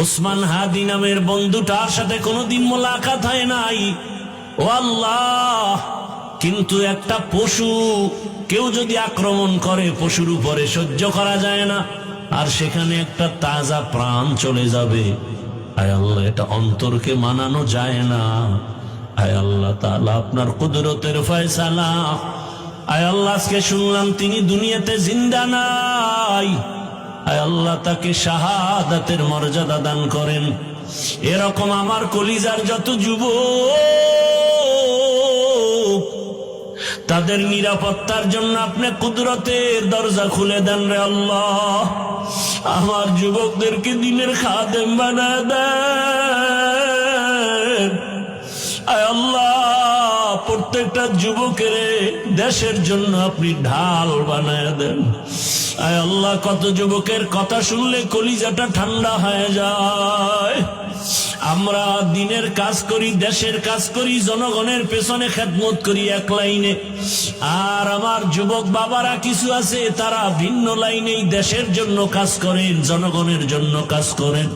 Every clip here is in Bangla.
ওসমান হাদি নামের বন্ধুটার সাথে কোনোদিন মোলাকাত হয় নাই। ও আল্লাহ, কিন্তু একটা পশু কেউ যদি আক্রমণ করে পশুর উপরে সহ্য করা যায় না, আর সেখানে একটা তাজা প্রাণ চলে যাবে। আয় আল্লাহ, এটা অন্তরকে মানানো যায় না। আয় আল্লাহ তাআলা, আপনার কুদরতের ফয়সালা। আয় আল্লাহ, আজকে শুনলাম তিনি দুনিয়াতে জিন্দা নাই। আয় আল্লাহ, তাকে শাহাদাতের মর্যাদা দান করেন। এরকম আমার কলিজার যত যুবক, তাদের নিরাপত্তার জন্য আপনি কুদরতের দরজা খুলে দেন রে আল্লাহ। আমার যুবকদেরকে দিনের খাদেম বানায় দেন। আয় আল্লাহ, প্রত্যেকটা যুবকের দেশের জন্য আপনি ঢাল বানায় দেন। আয় আল্লাহ, কত যুবকের কথা শুনলে কলিজাটা ঠান্ডা হয়ে যায়। আমরা দিনের কাজ করি, দেশের কাজ করি, জনগণের পেছনে খেদমত করি এক লাইনে, আর আমার যুবক বাবারা কিছু আছে তারা ভিন্ন লাইনেই দেশের জন্য কাজ করেন, জনগণের জন্য কাজ করেন।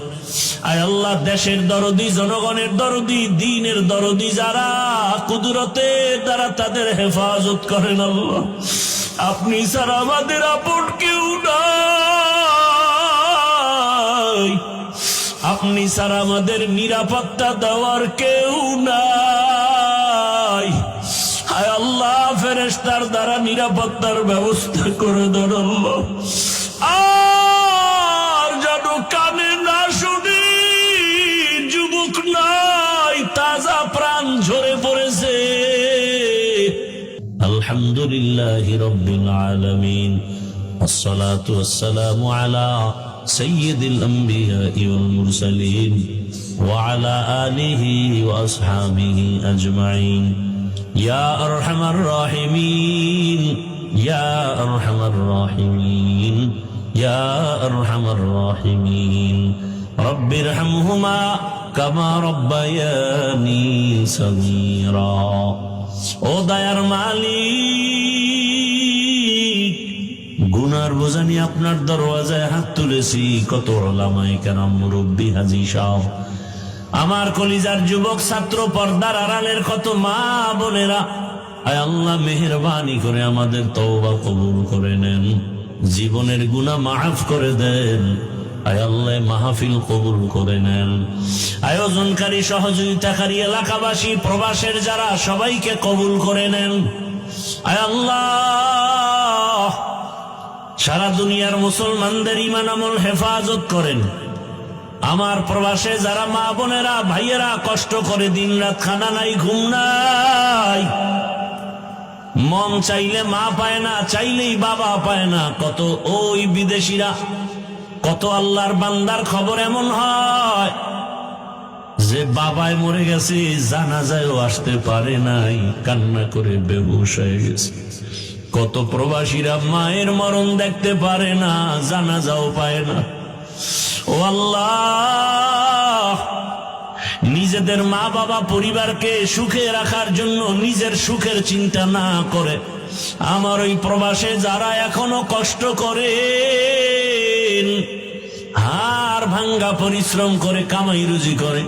আয় আল্লাহ, দেশের দরদি, জনগণের দরদি, দ্বীনের দরদি যারা, কুদরতের দ্বারা তাদের হেফাজত করেন আল্লাহ। আপনি ছাড়া আমাদের আপন কেউ নাই, আপনি ছাড়া আমাদের নিরাপত্তা দেওয়ার কেউ নাই। হায় আল্লাহ, ফেরেশতার দ্বারা নিরাপত্তার ব্যবস্থা করে দেন আল্লাহ। আর যেন কানে না শুনি, যুবক নাই, তাজা প্রাণ ঝরে পড়েছে। আলহামদুলিল্লাহি রাব্বিল আলামিন, আসসালাতু ওয়াসসালামু আলা সাইয়্যিদিল আমবিয়াই ওয়াল মুরসালিন ওয়া আলা আলিহি ওয়া আসহাবিহি আজমাইন। ইয়া আরহামার রাহিমিন, ইয়া আরহামার রাহিমিন, ইয়া আরহামার রাহিমিন। রব্বিরহামহুমা কামা রাব্বায়ানি সগীরা। ও দয়ার মালিক, গুনার বোঝা নিয়ে আপনার দরওয়াজায় হাত তুলেছি। কত উলামায়ে কেরাম, মুরব্বী, হাজী সাহেব, আমার কলিজার যুবক ছাত্র, পর্দার আড়ালের কত মা বোনেরা, আয় আল্লাহ মেহেরবানি করে আমাদের তওবা কবুল করে নেন, জীবনের গুনাহ মাফ করে দেন। আয় আল্লাহ, মাহফিল কবুল করে নেন। আয়োজনকারী, সহযোগিতাকারী, এলাকাবাসী, প্রবাসের যারা, সবাইকে কবুল করে নেন। আয় আল্লাহ, সারা দুনিয়ার মুসলমানদের ঈমান আমল হেফাজত করেন। আমার প্রবাসে যারা মা বোনেরা, ভাইয়েরা কষ্ট করে দিন রাত, খানা নাই, ঘুম নাই, মন চাইলে মা পায় না, চাইলেই বাবা পায় না। কত ওই বিদেশিরা, কত আল্লাহর বান্দার খবর এমন হয় যে বাবায় মরে গেছে, জানাজায়ও আসতে পারে নাই, কান্না করে বেহুশ হয়ে গেছে। কত প্রবাসীরা মায়ের মরণ দেখতে পারে না, জানাজাও পায় না। ও আল্লাহ, নিজেদের মা বাবা পরিবারকে সুখে রাখার জন্য নিজের সুখের চিন্তা না করে আমার ওই প্রবাসে যারা এখনো কষ্ট করে, হাড় ভাঙ্গা পরিশ্রম করে কামাই রুজি করে,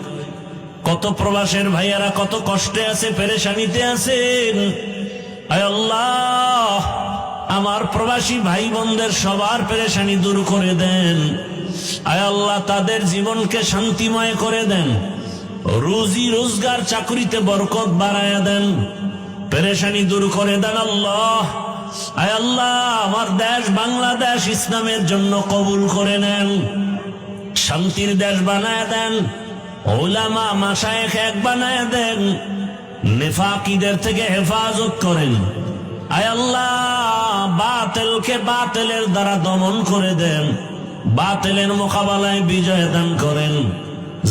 কত প্রবাসের ভাইয়ারা কত কষ্টে আছে, পেরেশানিতে আছেন। আয় আল্লাহ, আমার প্রবাসী ভাই বোনদের সবার পেরেশানি দূর করে দেন। আয় আল্লাহ, তাদের জীবনকে শান্তিময় করে দেন, রুজি রোজগার চাকরিতে বরকত বাড়ায়া দেন, পেরেশানি দূর করে দেন আল্লাহ। আয় আল্লাহ, আমার দেশ বাংলাদেশ ইসলামের জন্য কবুল করে নেন, শান্তির দেশ বানায় দেন, উলামা মাশায়েখ এক বানায় দেন, নেফাকিদের থেকে হেফাজত করেন। আয় আল্লাহ, বাতিলকে বাতিলের দ্বারা দমন করে দেন, বাতিলের মোকাবেলায় বিজয় দান করেন,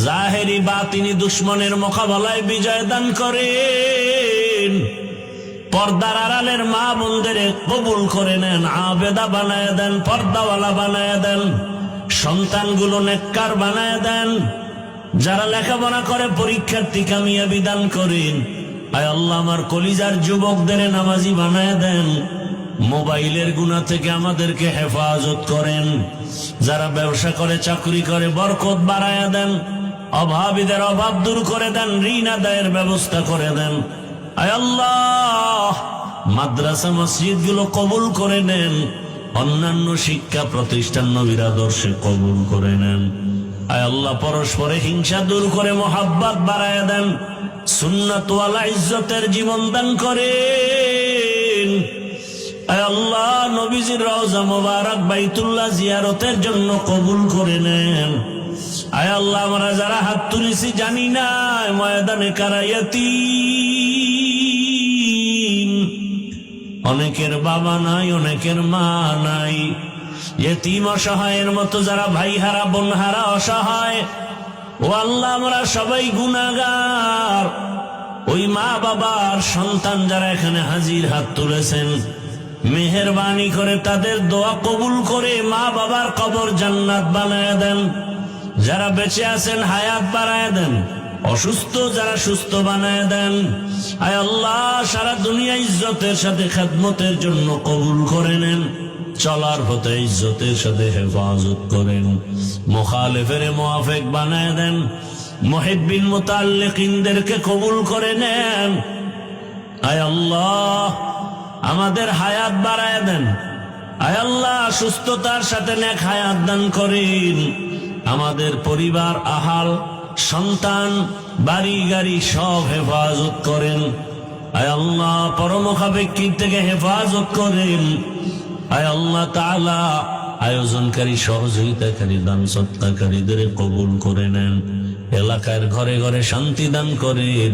জাহেরি বাতিনি দুশ্মনের মোকাবেলায় বিজয় দান করেন। পর্দার আড়ালের মা বোনদের কবুল করে নেন, আবেদা বানায় দেন, পর্দাওয়ালা বানায় দেন, সন্তানগুলো নেককার বানায় দেন, যারা লেখাপড়া করে পরীক্ষার্থী কামিয়াবি দান করেন। আয় আল্লাহ, আমার কলিজার যুবকদের নামাজি বানায় দেন, মোবাইলের গুনাহ থেকে আমাদেরকে হেফাজত করেন। যারা ব্যবসা করে, চাকরি করে, বরকত বাড়ায়া দেন। অভাবীদের অভাব দূর করে দেন, ঋণ আদায়ের ব্যবস্থা করে দেন। আয় আল্লাহ, মাদ্রাসা মসজিদ গুলো কবুল করে নেন। অন্যান্য শিক্ষা প্রতিষ্ঠান নবীর আদর্শে কবুল করে নেন। আয় আল্লাহ, পরস্পরে হিংসা দূর করে মোহাব্বত বাড়ায়া দেন। সুন্নাত ওয়ালা ইজ্জতের জীবন দান করেন। আয় আল্লাহ, নবীজির রওজা মুবারক বাইতুল্লাহ জিয়ারতের জন্য কবুল করে নেন। আয় আল্লাহ, আমরা যারা হাত তুলেছি জানি না ময়দানে কারা ইয়তীম, অনেকের বাবা নাই, অনেকের মা নাই। ইয়তীম অসহায়ের মতো যারা ভাই হারা, বোন হারা, অসহায়, ও আল্লাহ, আমরা সবাই গুনাহগার। ওই মা বাবার সন্তান যারা এখানে হাজির হাত তুলেছেন, মেহেরবানি করে তাদের দোয়া কবুল করে মা বাবার কবর জান্নাত বানায় দেন। যারা বেঁচে আছেন হায়াত বাড়ায় দেন, অসুস্থ যারা সুস্থ বানায় দেন। আয় আল্লাহ, সারা দুনিয়া ইজ্জতের সাথে খেদমতের জন্য কবুল করে নেন। চলার পথে ইজ্জতের সাথে হেফাজত করেন। মুখালিফের মুআফিক বানায় দেন। মুহিব্বিন মুতাআল্লিকিনদেরকে কবুল করে নেন। আয় আল্লাহ, আমাদের হায়াত বাড়ায় দেন। আয় আল্লাহ, সুস্থতার সাথে নেক হায়াত দান করেন। আমাদের পরিবার, আহাল, সন্তান, বাড়ি গাড়ি সব হেফাজত করেন। আয় আল্লাহ, পরমুখাপেক্ষী থেকে হেফাজত করেন। আয় আল্লাহ তাআলা, আয়োজনকারী, সহযোগিতাকারী, দান সৎকারীদের কবুল করে নেন। এলাকার ঘরে ঘরে শান্তি দান করেন।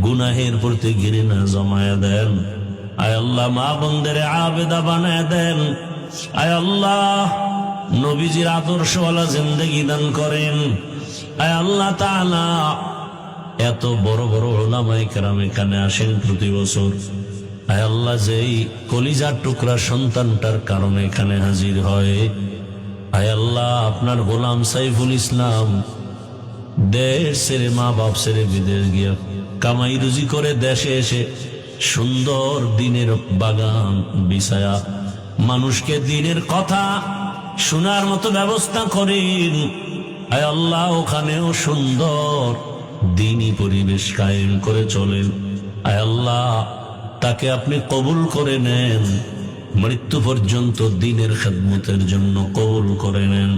গুনাহের প্রতি ঘৃণা জমায়া দেন। আয় আল্লাহ, মা বোনদের আবেদা বানায় দেন। আয় আল্লাহ, নবীজির আদর্শওয়ালা জিন্দেগি দান করেন। আয় আল্লাহ তাআলা, এত বড় বড় উলামায়ে কেরাম এখানে আসেন প্রতি বছর। আয় আল্লাহ, যেই কলিজার টুকরা সন্তানটার কারণে এখানে হাজির হয়, আয় আল্লাহ, আপনার গোলাম সাইফুল ইসলাম দেশ ছেড়ে, মা বাপ ছেড়ে বিদেশ গিয়া কামাই রুজি করে দেশে এসে সুন্দর দিনের বাগান বিছায়া মানুষকে দিনের কথা শোনার মতো ব্যবস্থা করেন। আয় আল্লাহ, ওখানেও সুন্দর দিনী পরিবেশ কায়েম করে চলেন। আয় আল্লাহ, তাকে আপনি কবুল করে নেন। মৃত্যু পর্যন্ত দিনের খেদমতের জন্য কবুল করে নেন।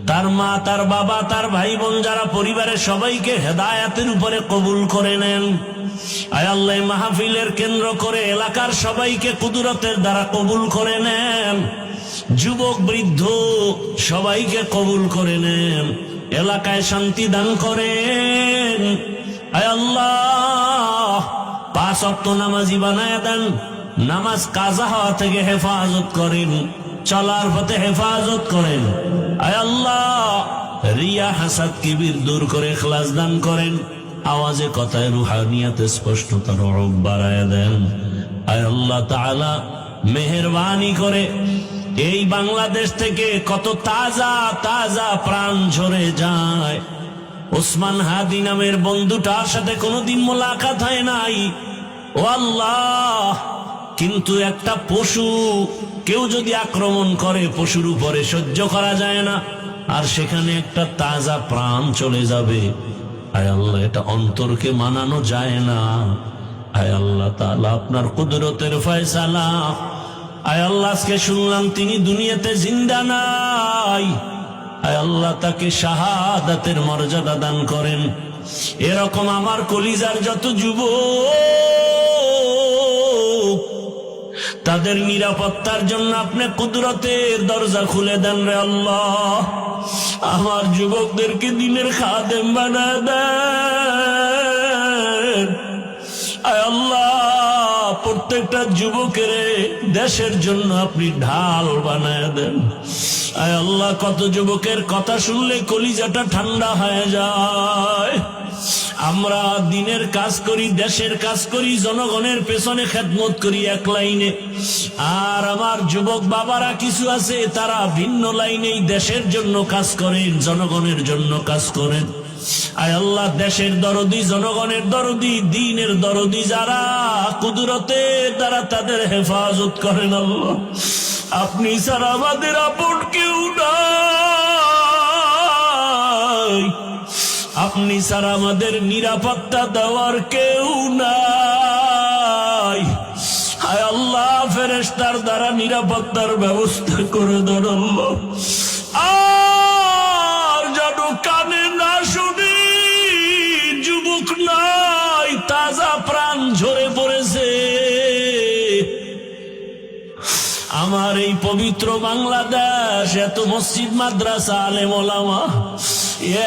তার মা, তার বাবা, তার ভাই বোন যারা পরিবারের সবাইকে হেদায়েতের উপরে কবুল করে নেন। আয় আল্লাহ, মাহফিলের কেন্দ্র করে এলাকার সবাইকে কুদরতের দ্বারা কবুল করে নেন। যুবক বৃদ্ধ সবাইকে কবুল করে নেন। এলাকায় শান্তি দান করেন। আয় আল্লাহ, 5 ওয়াক্ত নামাজি বানায় দেন। নামাজ কাজা হওয়া থেকে হেফাজত করেন। চলার পথে হেফাজত করেন। আয় আল্লাহ, রিয়া, হাসাদ, কিবির দূর করে ইখলাস দান করেন। আওয়াজে কথায় রুহানিয়াতে স্পষ্টতার রূপ বাড়ায় দেন। আয় আল্লাহ তাআলা, মেহেরবানি করে এই বাংলাদেশ থেকে কত তাজা তাজা প্রাণ ঝরে যায়। ওসমান হাদি নামের বন্ধুটার সাথে কোনোদিন মোলাকাত হয় নাই, ও আল্লাহ, কিন্তু একটা পশু কেউ যদি আক্রমণ করে, পশুর উপরে সহ্য করা যায় না, আর সেখানে একটা তাজা প্রাণ চলে যাবে। আয় আল্লাহ, এটা অন্তরকে মানানো যায় না। আয় আল্লাহ তাআলা, আপনার কুদরতের ফয়সালা। আয় আল্লাহ, আজকে শুনলাম তিনি দুনিয়াতে জিন্দা নাই। আয় আল্লাহ, তাকে শাহাদাতের মর্যাদা দান করেন। এরকম আমার কলিজার যত যুবক, তাদের নিরাপত্তার জন্য আপনি কুদরতের দরজা খুলে দেন রে আল্লাহ। আমার যুবকদেরকে দিনের খাদেম বানায় দেন। আয় আল্লাহ, প্রত্যেকটা যুবকের দেশের জন্য আপনি ঢাল বানায় দেন। আয় আল্লাহ, কত যুবকের কথা শুনলে কলিজাটা ঠান্ডা হয়ে যায়। আমরা দিনের কাজ করি, দেশের কাজ করি, জনগণের পেছনে খেদমত করি এক লাইনে, আর আমার যুবক বাবারা কিছু আছে তারা ভিন্ন লাইনেই দেশের জন্য কাজ করেন, জনগণের জন্য কাজ করেন। আয় আল্লাহ, দেশের দরদি, জনগণের দরদি, দ্বীনের দরদি যারা, কুদরতে তারা তাদের হেফাজত করেন আল্লাহ। আপনি ছাড়া আমাদের আপন কেউ নাই, আপনি ছাড়া আমাদের নিরাপত্তা দেওয়ার কেউ নাই। হায় আল্লাহ, ফেরেশতার দ্বারা নিরাপত্তার ব্যবস্থা করে দেন আল্লাহ। আর যেন কানে না শুনি, যুবক নাই, তাজা প্রাণ ঝরে পড়েছে। আমার এই পবিত্র বাংলাদেশ, এত মসজিদ, মাদ্রাসা, আলেম ওলামা,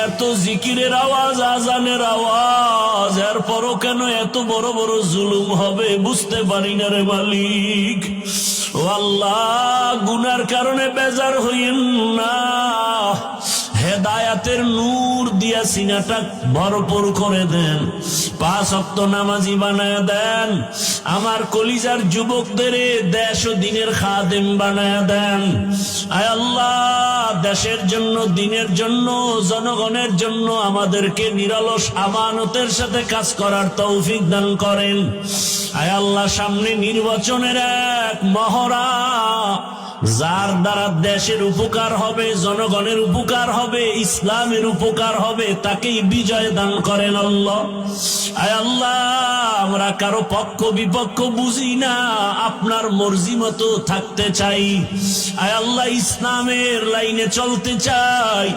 এত জিকিরের আওয়াজ, আজানের আওয়াজ, এরপরও কেন এত বড় বড় জুলুম হবে বুঝতে পারি না রে মালিক। ও আল্লাহ, গুনার কারণে বেজার হইয়েন না, হেদায়াতের নূর দিয়া সিনাটা ভরপুর করে দেন, 5 ওয়াক্ত নামাজি বানায় দেন, আমার কলিজার যুবকদের দেশ ও দিনের খাদেম বানায় দেন। আয় আল্লাহ, দেশের জন্য, দিনের জন্য, জনগণের জন্য আমাদেরকে নিরলস আমানতের সাথে কাজ করার তৌফিক দান করেন। আয় আল্লাহ, সামনে নির্বাচনের এক মহড়া, যার দ্বারা দেশের উপকার হবে, জনগণের উপকার হবে, ইসলামের উপকার হবে, তাকেই বিজয় দান করেন আল্লাহ। আয় আল্লাহ, আমরা কারো পক্ষ বিপক্ষ বুঝি না, আপনার মর্জি মতো থাকতে চাই। আয় আল্লাহ, ইসলামের লাইনে চলতে চাই,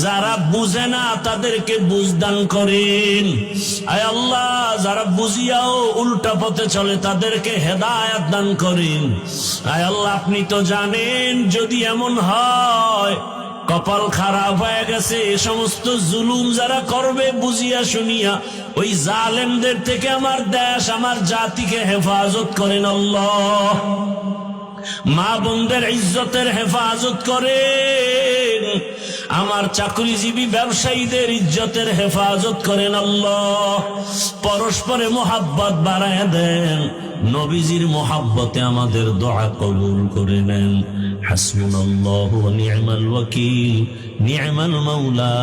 যারা বুঝে না তাদেরকে বুঝ দান করেন। আয় আল্লাহ, যারা বুঝিয়াও উল্টা পথে চলে তাদেরকে হেদায়েত দান করেন। আয় আল্লাহ, আপনি তো জানেন, যদি এমন হয় কপাল খারাপ হয়ে গেছে, এ সমস্ত জুলুম যারা করবে বুঝিয়া শুনিয়া, ওই জালেমদের থেকে আমার দেশ, আমার জাতিকে হেফাজত করেন আল্লাহ। মা বোনদের ইজ্জতের হেফাজত করেন, আমার চাকরিজীবী ব্যবসায়ীদের ইজ্জতের হেফাজত করেন আল্লাহ। পরস্পরে মোহাব্বত বাড়ায় দেন, নবীজির মোহাব্বতে আমাদের দোয়া কবুল করে নেন। হাসবুনাল্লাহু ওয়া নি'মাল ওয়াকিল, নি'মাল মাওলা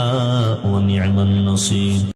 ওয়া নি'মান নাসির।